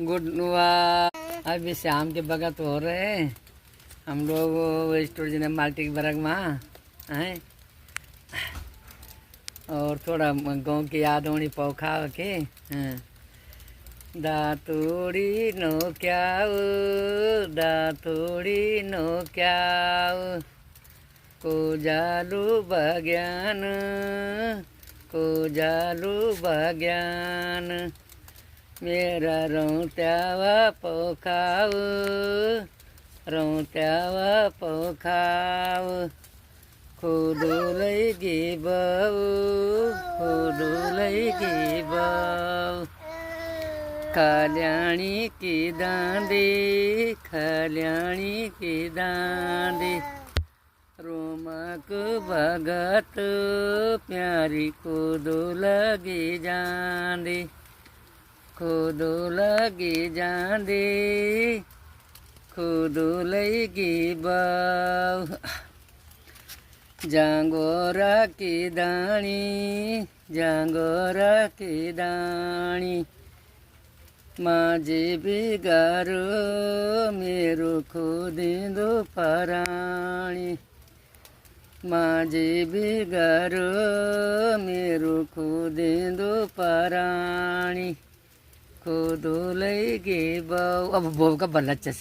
Good वाह। अभी शाम के वक्त हो रहे हैं, हम लोग स्टोर ने माल्टी बरग में हैं और थोड़ा गाँव की याद होनी पौखा के। दातोड़ी नो क्याओ, दातोड़ी नो क्याओ, को जालू बग्यान, को जालू बग्यान, मेरा रोत्यावा पोखाव, रोत्यावा पोखाव, खुदू लैगी बाऊ, खुदू लैगी बाऊ, खल्याणी की दांडी, खल्याणी की दांडी, रोमक भगत प्यारी खुदू लगी जांदी, खुदू लगी जांदी, खुदू लगी बाऊ, जांगोरा की दाणी, जांगोरा की दाणी, माझे बिगारो मेरो खुदिंदो पराणी, माझे बिगारो मेरो खुदिंदो पराणी, खुदू लैगी बाऊ। अब बहु का बल्ला से